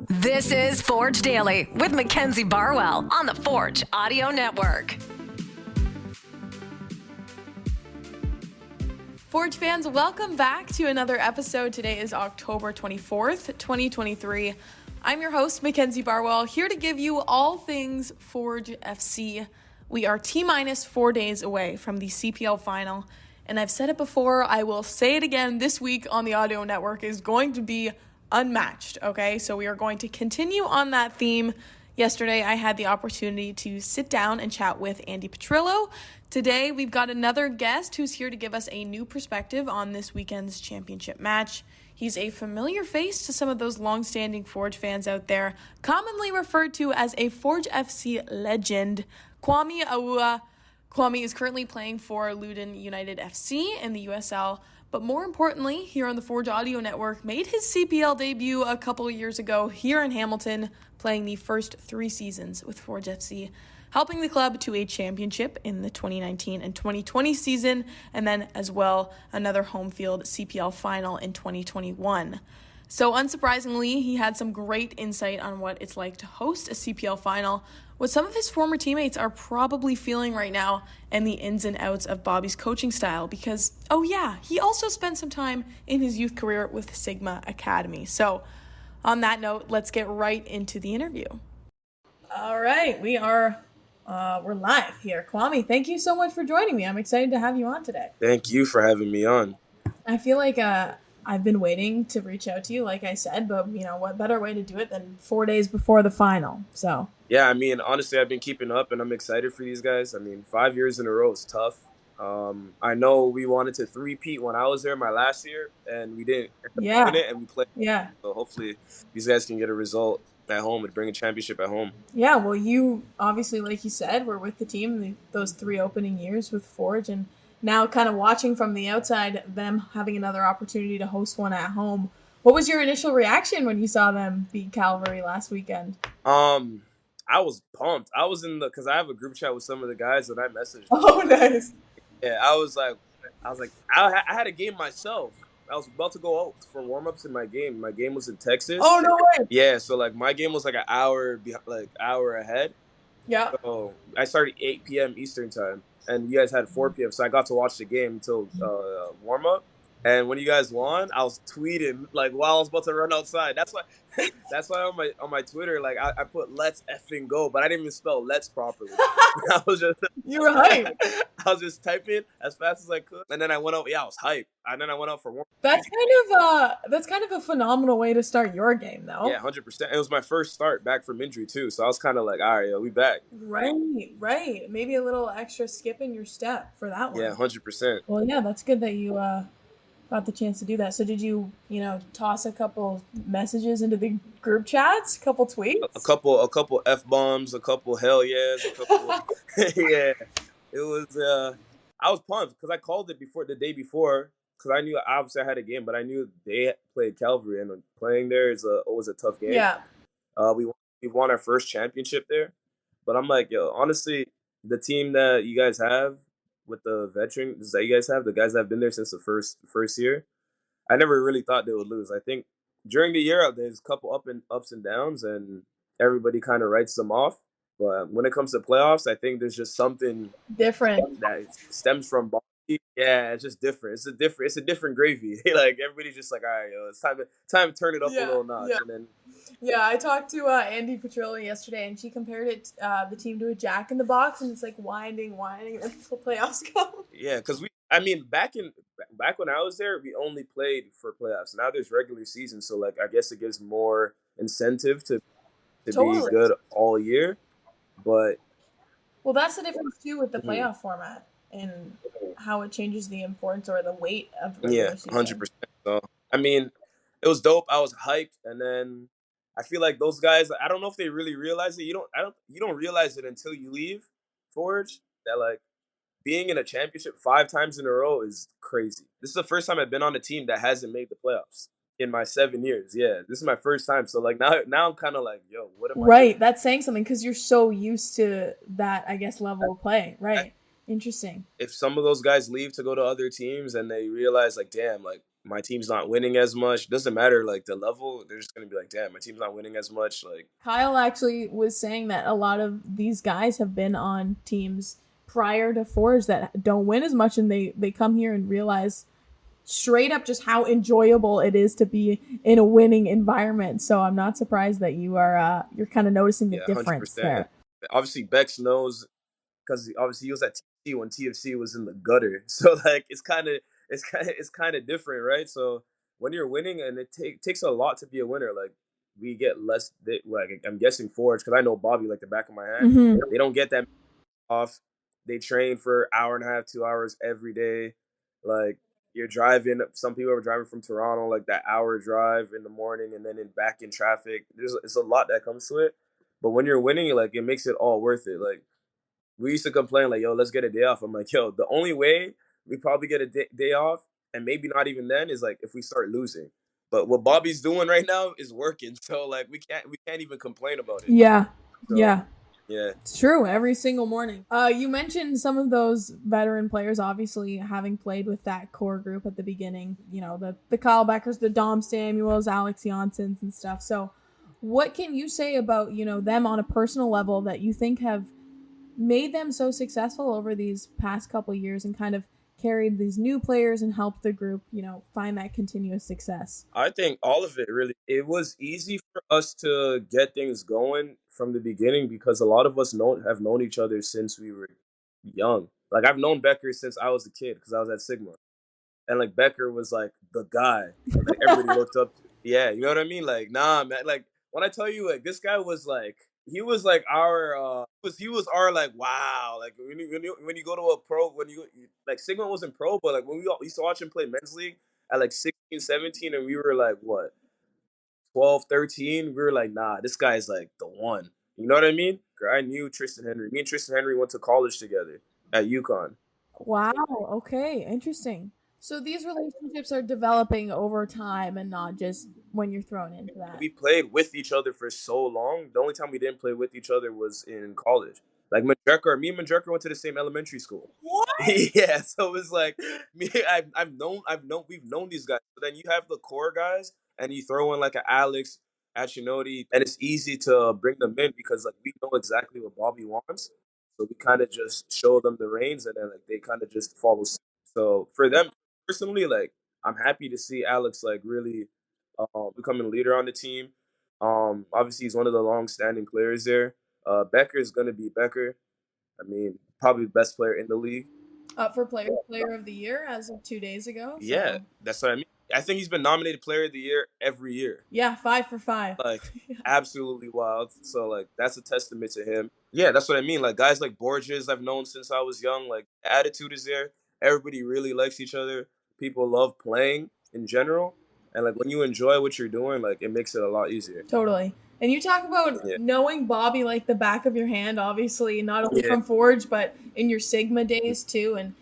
This is Forge Daily with Mackenzie Barwell on the Forge Audio Network. Forge fans, welcome back to another episode. Today is October 24th, 2023. I'm your host, Mackenzie Barwell, here to give you all things Forge FC. We are T-minus 4 days away from the CPL final, and I've said it before, I will say it again, this week on the Audio Network is going to be unmatched, okay? So we are going to continue on that theme. Yesterday, I had the opportunity to sit down and chat with Andy Petrillo. Today, we've got another guest who's here to give us a new perspective on this weekend's championship match. He's a familiar face to some of those long-standing Forge fans out there, commonly referred to as a Forge FC legend, Kwame Awuah. Kwame is currently playing for Loudoun United FC in the USL, but more importantly, here on the Forge Audio Network, made his CPL debut a couple of years ago here in Hamilton, playing the first 3 seasons with Forge FC, helping the club to a championship in the 2019 and 2020 season, and then as well another home field CPL final in 2021. So unsurprisingly, he had some great insight on what it's like to host a CPL final, what some of his former teammates are probably feeling right now, and the ins and outs of Bobby's coaching style because, oh yeah, he also spent some time in his youth career with Sigma Academy. So on that note, let's get right into the interview. All right, we're live here. Kwame, thank you so much for joining me. I'm excited to have you on today. Thank you for having me on. I feel like I've been waiting to reach out to you, like I said, but what better way to do it than 4 days before the final? So yeah, I mean, honestly, I've been keeping up, and I'm excited for these guys. I mean, 5 years in a row is tough. I know we wanted to three-peat when I was there my last year, and we didn't win it, and we played. Yeah. So hopefully these guys can get a result at home and bring a championship at home. Yeah, well, you obviously, like you said, were with the team those 3 opening years with Forge, and now kind of watching from the outside, them having another opportunity to host one at home. What was your initial reaction when you saw them beat Cavalry last weekend? I was pumped. I was because I have a group chat with some of the guys that I messaged. Oh, nice. Yeah, I had a game myself. I was about to go out for warm-ups in my game. My game was in Texas. Oh, no way. Yeah, so my game was an hour ahead. Yeah. So I started 8 p.m. Eastern time, and you guys had 4 p.m. So I got to watch the game until warm-up. And when you guys won, I was tweeting while I was about to run outside. That's why on my Twitter I put "Let's effing go," but I didn't even spell "Let's" properly. I was just you were hyped. I was just typing as fast as I could, and then I went out. Yeah, I was hyped, and then I went out for warm. That's kind of a phenomenal way to start your game, though. Yeah, 100%. It was my first start back from injury too, so I was kind of like, all right, we back. Right. Maybe a little extra skip in your step for that one. Yeah, 100%. Well, yeah, that's good that you got the chance to do that. So did you, toss a couple messages into the group chats, a couple tweets? A couple F-bombs, a couple hell yes, a couple yeah. It was I was pumped because I called it the day before because I knew obviously I had a game, but I knew they played Cavalry and playing there is always a tough game. Yeah. We won our first championship there. But I'm like, yo, honestly, the team that you guys have with the veterans that you guys have, the guys that have been there since the first year, I never really thought they would lose. I think during the year there's a couple ups and downs, and everybody kind of writes them off. But when it comes to playoffs, I think there's just something different that stems from Bobby. Yeah, it's just different. It's a different gravy. Everybody's just like, all right, yo, it's time to turn it up a little notch. Yeah. And then I talked to Andy Petrillo yesterday, and she compared the team to a Jack in the Box, and it's like winding until playoffs come. Yeah, because back when I was there, we only played for playoffs. Now there's regular season, so I guess it gives more incentive to Totally. be good all year. But well, that's the difference too with the playoff format and how it changes the importance or the weight of regular season. 100%. So it was dope. I was hyped, and then I feel like those guys, I don't know if they really realize it. You don't realize it until you leave Forge that being in a championship 5 times in a row is crazy. This is the first time I've been on a team that hasn't made the playoffs in my 7 years. Yeah, this is my first time. So now I'm kind of like, yo, what am I doing? That's saying something because you're so used to that, I guess, level of play. Right. Interesting. If some of those guys leave to go to other teams and they realize damn, my team's not winning as much. Doesn't matter like the level. They're just gonna be like, damn, my team's not winning as much. Like Kyle actually was saying that a lot of these guys have been on teams prior to Forge that don't win as much, and they come here and realize straight up just how enjoyable it is to be in a winning environment. So I'm not surprised that you're kind of noticing the yeah, difference 100%. there. Obviously, Bex knows because obviously he was at TFC when TFC was in the gutter. So like it's kind of different, right? So when you're winning, and it takes a lot to be a winner. Like we get less. Like I'm guessing Forge because I know Bobby like the back of my hand. Mm-hmm. They don't get that off. They train for an hour and a half, 2 hours every day. Like you're driving. Some people are driving from Toronto, like that hour drive in the morning, and then back in traffic. It's a lot that comes to it. But when you're winning, like it makes it all worth it. Like we used to complain, like, yo, let's get a day off. I'm like, yo, the only way we probably get a day off, and maybe not even then, is like if we start losing. But what Bobby's doing right now is working. So like we can't even complain about it. Yeah, So yeah. yeah. It's true, every single morning. You mentioned some of those veteran players, obviously having played with that core group at the beginning. You know, the Kyle Beckers, the Dom Samuels, Alex Janssens, and stuff. So, what can you say about them on a personal level that you think have made them so successful over these past couple years and kind of carried these new players and helped the group, find that continuous success? I think all of it really. It was easy for us to get things going from the beginning because a lot of us have known each other since we were young. Like I've known Becker since I was a kid because I was at Sigma. And like Becker was like the guy like everybody looked up to. Yeah, you know what I mean? Like, nah, man. Like when I tell you, like this guy was like he was like our he was our like wow. Like when you go to a pro when like Sigma wasn't pro, but like when we used to watch him play men's league at like 16, 17, and we were like what 12, 13, we were like nah, this guy is like the one. You know what I mean? I knew Tristan Henry. Me and Tristan Henry went to college together at UConn. Wow. Okay. Interesting. So these relationships are developing over time and not just when you're thrown into that. We played with each other for so long. The only time we didn't play with each other was in college. Like me and Manjerker went to the same elementary school. What? Yeah, so it was like me. We've known these guys. But then you have the core guys, and you throw in like an Alex, Achinoti, and it's easy to bring them in because like we know exactly what Bobby wants. So we kind of just show them the reins, and then like they kind of just follow suit. So for them personally, like I'm happy to see Alex like really becoming a leader on the team. Obviously, he's one of the long-standing players there. Becker is gonna be Becker. I mean, probably the best player in the league. Up for player of the year as of 2 days ago. Yeah, So that's what I mean. I think he's been nominated Player of the Year every year. yeah, 5 for 5. Like, absolutely wild. So, like, that's a testament to him. Yeah, that's what I mean. Like, guys like Borges, I've known since I was young. Like, attitude is there. Everybody really likes each other. People love playing in general. And, like, when you enjoy what you're doing, like, it makes it a lot easier. Totally. And you talk about Yeah. knowing Bobby like the back of your hand, obviously, not only Yeah. from Forge, but in your Sigma days too. And,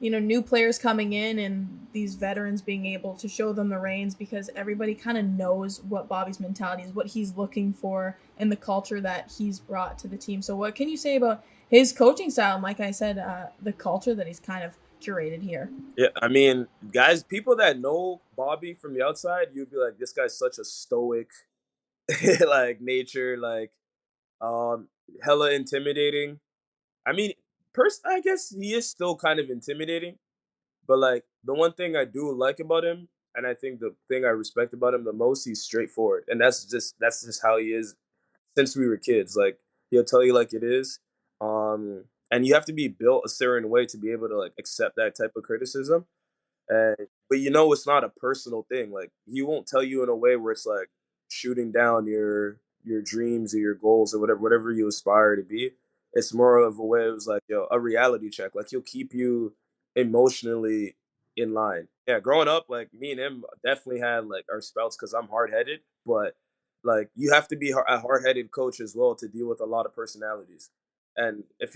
new players coming in and these veterans being able to show them the reins because everybody kind of knows what Bobby's mentality is, what he's looking for, and the culture that he's brought to the team. So, what can you say about his coaching style? And, like I said, the culture that he's kind of curated here. Yeah, I mean, guys, people that know Bobby from the outside, you'd be like, this guy's such a stoic, like nature, like um, hella intimidating. I mean, I guess he is still kind of intimidating, but like the one thing I do like about him, and I think the thing I respect about him the most, he's straightforward, and that's just how he is since we were kids. Like he'll tell you like it is, and you have to be built a certain way to be able to like accept that type of criticism. And but it's not a personal thing. Like he won't tell you in a way where it's like shooting down your dreams or your goals or whatever you aspire to be. It's more of a way it was like, a reality check. Like he'll keep you emotionally in line. Yeah, growing up, like me and him definitely had like our spouts because I'm hard headed, but like you have to be a hard headed coach as well to deal with a lot of personalities. And if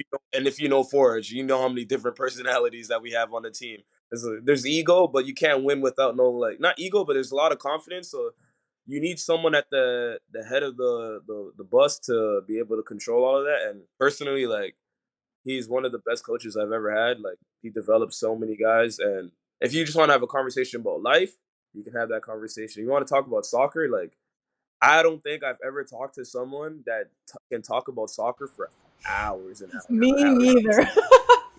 you know Forge, you know how many different personalities that we have on the team. There's ego, but you can't win without no like not ego, but there's a lot of confidence. So you need someone at the head of the bus to be able to control all of that. And personally, like he's one of the best coaches I've ever had. Like he developed so many guys, and if you just want to have a conversation about life, you can have that conversation. You want to talk about soccer? Like, I don't think I've ever talked to someone that can talk about soccer for hours and hours Me and hours. neither.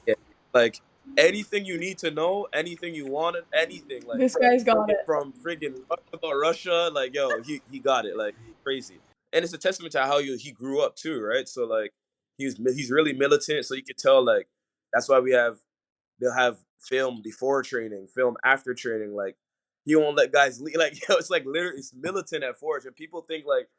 Yeah. Like, anything you need to know, anything you wanted, anything. Like, This guy's got it. from freaking about Russia, like, yo, he got it. Like, crazy. And it's a testament to how he grew up too, right? So like, he's really militant. So you could tell, like, that's why they'll have film before training, film after training. Like, he won't let guys leave. Like, yo, it's like literally, it's militant at Forge, and people think like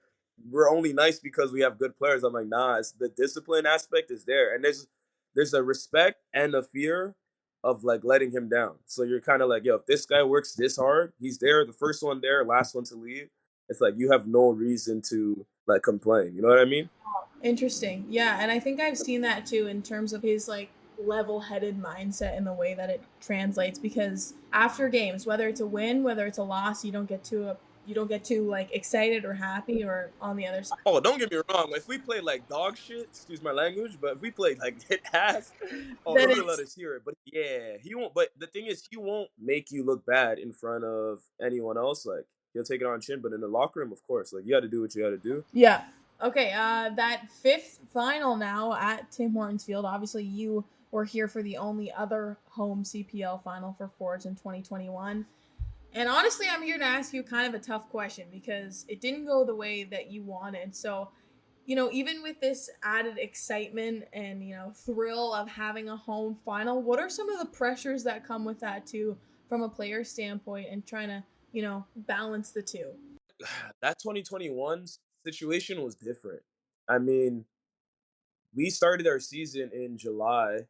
we're only nice because we have good players. I'm like, nah, it's the discipline aspect is there, and there's a respect and a fear of like letting him down. So you're kind of like, yo, if this guy works this hard, he's there, the first one there, last one to leave. It's like you have no reason to like complain. You know what I mean? Interesting. Yeah, and I think I've seen that too in terms of his like level-headed mindset and the way that it translates, because after games, whether it's a win, whether it's a loss, you don't get too like excited or happy or on the other side. Oh, don't get me wrong. If we play like dog shit, excuse my language, but if we play like hit ass, oh, Then he'll let it's us hear it. But yeah, he won't. But the thing is, he won't make you look bad in front of anyone else. Like, he'll take it on chin. But in the locker room, of course, like, you got to do what you got to do. yeah. Okay, that fifth final now at Tim Hortons Field. Obviously, you were here for the only other home CPL final for Forge in 2021. And honestly, I'm here to ask you kind of a tough question because it didn't go the way that you wanted. So, even with this added excitement and, thrill of having a home final, what are some of the pressures that come with that too, from a player standpoint and trying to, balance the two? That 2021 situation was different. I mean, we started our season in July,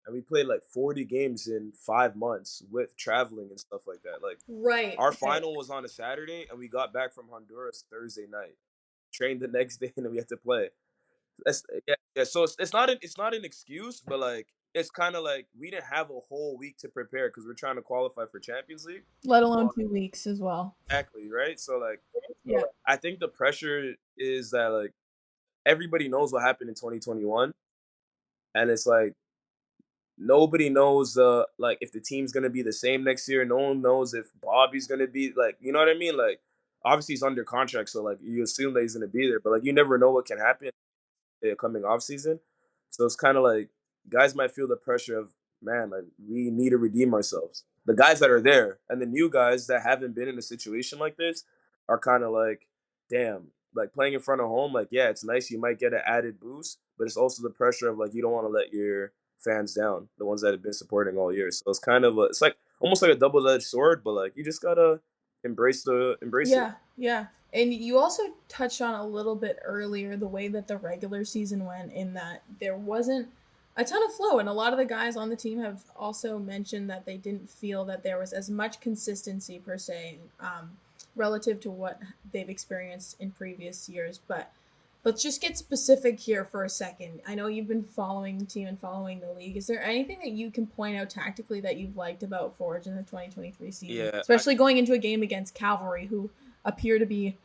and we played like 40 games in 5 months with traveling and stuff like that. Like, Right. our Right. final was on a Saturday, and we got back from Honduras Thursday night. Trained the next day, and then we had to play. Yeah, yeah. So it's not an excuse, but like, it's kind of like we didn't have a whole week to prepare because we're trying to qualify for Champions League. Let alone But 2 weeks as well. exactly, right. So like, Yeah. I think the pressure is that like everybody knows what happened in 2021, and it's like nobody knows like if the team's gonna be the same next year. No one knows if Bobby's gonna be like, you know what I mean? Like, obviously he's under contract, so like you assume that he's gonna be there, but like you never know what can happen coming off season. So it's kind of like guys might feel the pressure of, man, like we need to redeem ourselves. The guys that are there and the new guys that haven't been in a situation like this are kind of like, damn, like playing in front of home, like, yeah, it's nice. You might get an added boost, but it's also the pressure of like, you don't want to let your fans down, the ones that have been supporting all year. So it's kind of it's like almost like a double-edged sword, but like you just gotta embrace it. Yeah, yeah. And you also touched on a little bit earlier the way that the regular season went, in that there wasn't a ton of flow. And a lot of the guys on the team have also mentioned that they didn't feel that there was as much consistency per se, relative to what they've experienced in previous years. But let's just get specific here for a second. I know you've been following the team and following the league. Is there anything that you can point out tactically that you've liked about Forge in the 2023 season? Yeah, Especially going into a game against Cavalry, who appear to be,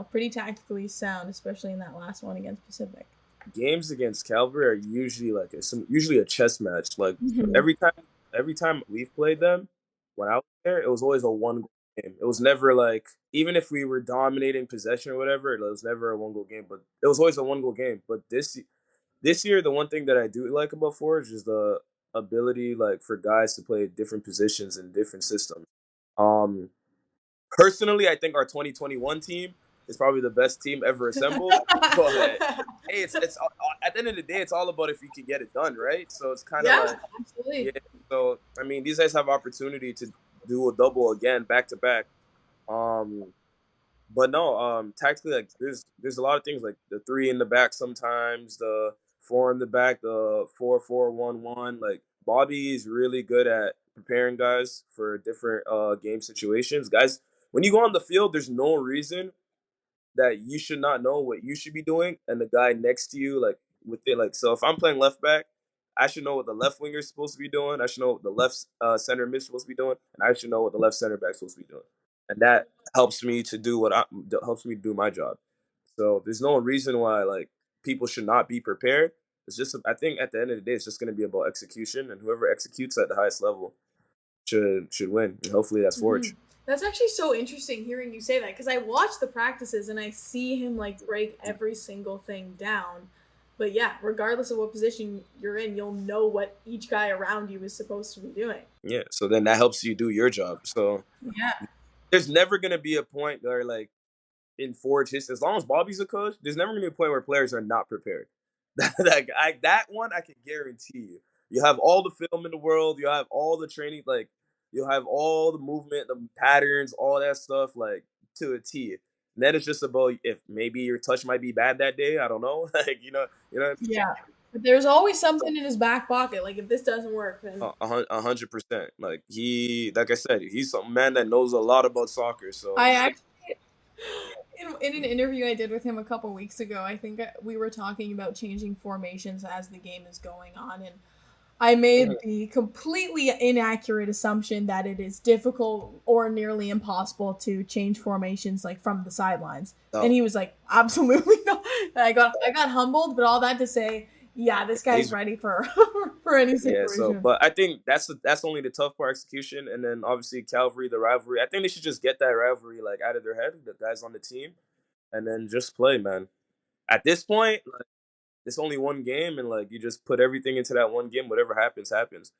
pretty tactically sound, especially in that last one against Pacific. games against Cavalry are usually like usually a chess match. Like, Mhm. every time we've played them, when I was there, it was always a one goal game. It was never like, even if we were dominating possession or whatever, it was never a one goal game. But it was always a one goal game. But this year, the one thing that I do like about Forge is the ability like for guys to play different positions in different systems. Um, Personally, I think our 2021 team is probably the best team ever assembled. But hey, it's at the end of the day, it's all about if you can get it done, right? So it's kind of Yeah, like, yeah. absolutely. So I mean, these guys have opportunity to do a double again, back to back. Um, but no, tactically, like there's a lot of things like the three in the back sometimes, the four in the back, the 4-4-1-1. Like, Bobby is really good at preparing guys for different game situations. Guys, when you go on the field, there's no reason that you should not know what you should be doing, and the guy next to you, like, within, like, so if I'm playing left back, I should know what the left winger is supposed to be doing. I should know what the left center mid is supposed to be doing, and I should know what the left center back is supposed to be doing. And that helps me to do helps me do my job. So there's no reason why like people should not be prepared. It's just, I think at the end of the day, it's just going to be about execution, and whoever executes at the highest level should win. And hopefully that's Mhm. Forge. That's actually so interesting hearing you say that, because I watch the practices and I see him like break every single thing down. But yeah, regardless of what position you're in, you'll know what each guy around you is supposed to be doing. Yeah, so then that helps you do your job. So Yeah. there's never gonna be a point where like in Forge history, as long as Bobby's a coach, there's never gonna be a point where players are not prepared. That one I can guarantee you. You have all the film in the world, you have all the training, like you'll have all the movement, the patterns, all that stuff, like to a T. And then it's just about if maybe your touch might be bad that day. I don't know. Like you know, Yeah. But there's always something in his back pocket. Like if this doesn't work, then 100%. Like like I said, he's a man that knows a lot about soccer. So I actually in an interview I did with him a couple weeks ago, I think we were talking about changing formations as the game is going on, and I made the completely inaccurate assumption that it is difficult or nearly impossible to change formations like from the sidelines. And he was like, absolutely not. I got humbled, but all that to say, yeah, this guy's ready for for any situation. Yeah, so but I think that's only the tough part, execution, and then obviously Cavalry, the rivalry. I think they should just get that rivalry like out of their head, the guys on the team, and then just play, man. At this point, like, it's only one game, and like you just put everything into that one game. Whatever happens, happens.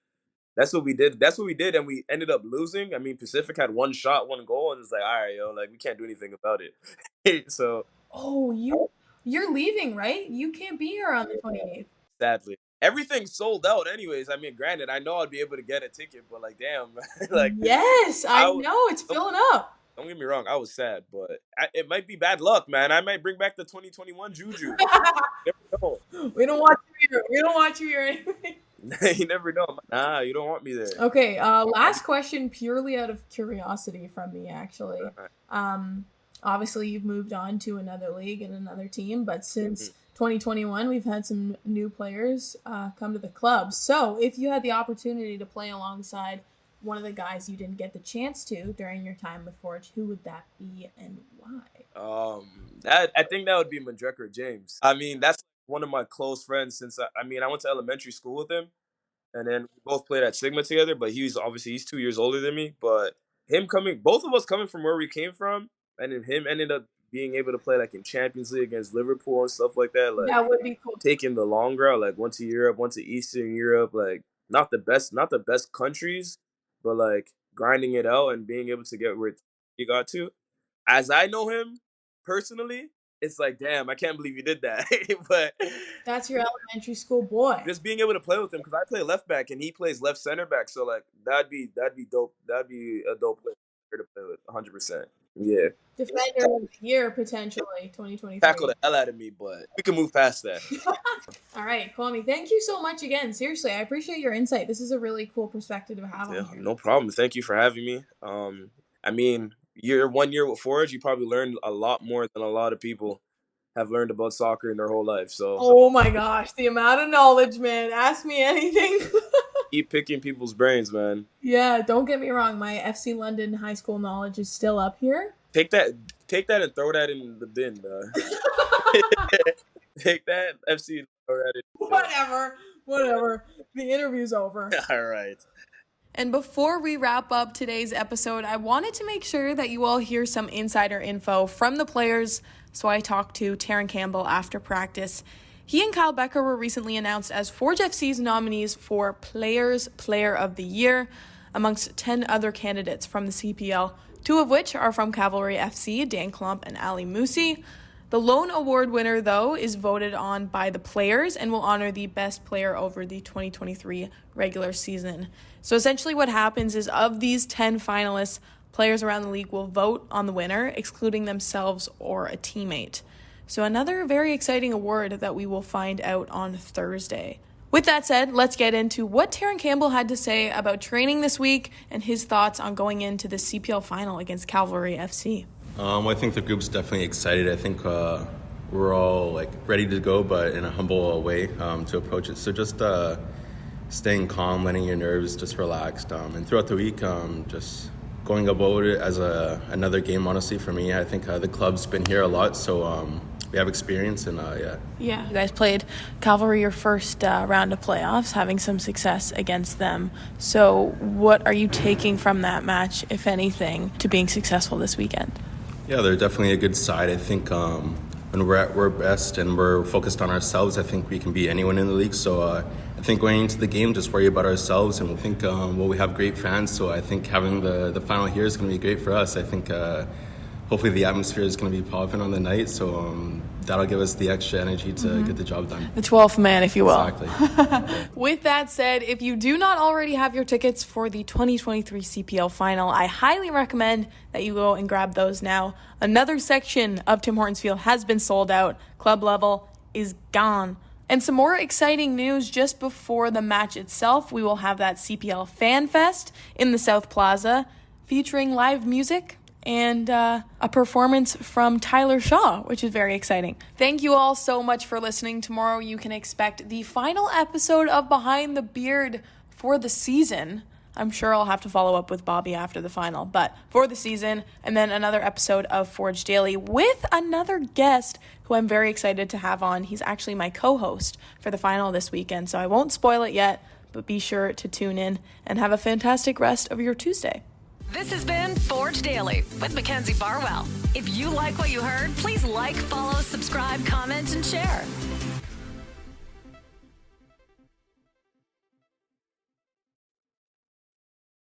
That's what we did. That's what we did, and we ended up losing. I mean, Pacific had one shot, one goal, and it's like, all right, yo, like we can't do anything about it. So, oh, you're leaving, right? You can't be here on the 28th. Sadly, everything's sold out. Anyways, I mean, granted, I know I'd be able to get a ticket, but like, damn, like, yes, I know it's filling up. Don't get me wrong, I was sad, but it might be bad luck, man. I might bring back the 2021 Juju. Never know. We don't want you here. We don't want you here anyway. You never know. Nah, you don't want me there. Okay, last question, purely out of curiosity from me, actually. Obviously, you've moved on to another league and another team, but since 2021, we've had some new players come to the club. So, if you had the opportunity to play alongside one of the guys you didn't get the chance to during your time with Forge, who would that be and why? I think that would be Mandrecker James. I mean, that's one of my close friends since I went to elementary school with him, and then we both played at Sigma together. But he's 2 years older than me. But both of us coming from where we came from, and then him ended up being able to play like in Champions League against Liverpool and stuff like that. Like that would be cool. Taking the long route, like went to Europe, went to Eastern Europe, like not the best countries, but like grinding it out and being able to get where he got to. As I know him personally, it's like, damn, I can't believe you did that. But that's your elementary school boy. Just being able to play with him, because I play left back and he plays left center back, so like that'd be dope. That'd be a dope player to play with, 100%. Yeah. Defender of the year, potentially, 2023. Tackle the hell out of me, but we can move past that. All right, Kwame, thank you so much again. Seriously, I appreciate your insight. This is a really cool perspective to have on here. No problem. Thank you for having me. I mean, your 1 year with Forge, you probably learned a lot more than a lot of people have learned about soccer in their whole life. So. Oh my gosh, the amount of knowledge, man. Ask me anything. Keep picking people's brains, man. Yeah, don't get me wrong. My FC London high school knowledge is still up here. Take that and throw that in the bin, Take that, FC. Throw that in. Whatever. The interview's over. All right. And before we wrap up today's episode, I wanted to make sure that you all hear some insider info from the players. So I talked to Terran Campbell after practice. He and Kyle Becker were recently announced as Forge FC's nominees for Players Player of the Year, amongst 10 other candidates from the CPL, 2 of which are from Cavalry FC, Dan Klump and Ali Musi. The lone award winner, though, is voted on by the players and will honor the best player over the 2023 regular season. So essentially what happens is, of these 10 finalists, players around the league will vote on the winner, excluding themselves or a teammate. So another very exciting award that we will find out on Thursday. With that said, let's get into what Terran Campbell had to say about training this week and his thoughts on going into the CPL final against Cavalry FC. I think the group's definitely excited. I think we're all ready to go, but in a humble way to approach it. So just staying calm, letting your nerves just relaxed, and throughout the week, just going about it as another game. Honestly, for me, I think the club's been here a lot, so we have experience, and Yeah, you guys played Cavalry your first round of playoffs, having some success against them. So what are you taking from that match, if anything, to being successful this weekend? Yeah, they're definitely a good side. I think when we're at our best and we're focused on ourselves, I think we can beat anyone in the league. So I think going into the game, just worry about ourselves, and I think we have great fans. So I think having the final here is going to be great for us. I think hopefully the atmosphere is going to be popping on the night. So that'll give us the extra energy to get the job done. The 12th man, if you will. Exactly. With that said, if you do not already have your tickets for the 2023 CPL final, I highly recommend that you go and grab those now. Another section of Tim Hortons Field has been sold out. Club level is gone. And some more exciting news just before the match itself. We will have that CPL Fan Fest in the South Plaza featuring live music and a performance from Tyler Shaw, which is very exciting. Thank you all so much for listening. Tomorrow you can expect the final episode of Behind the Beard for the season. I'm sure I'll have to follow up with Bobby after the final, but for the season, and then another episode of Forge Daily with another guest who I'm very excited to have on. He's actually my co-host for the final this weekend, so I won't spoil it yet, but be sure to tune in and have a fantastic rest of your Tuesday. This has been Forge Daily with Mackenzie Barwell. If you like what you heard, please like, follow, subscribe, comment, and share.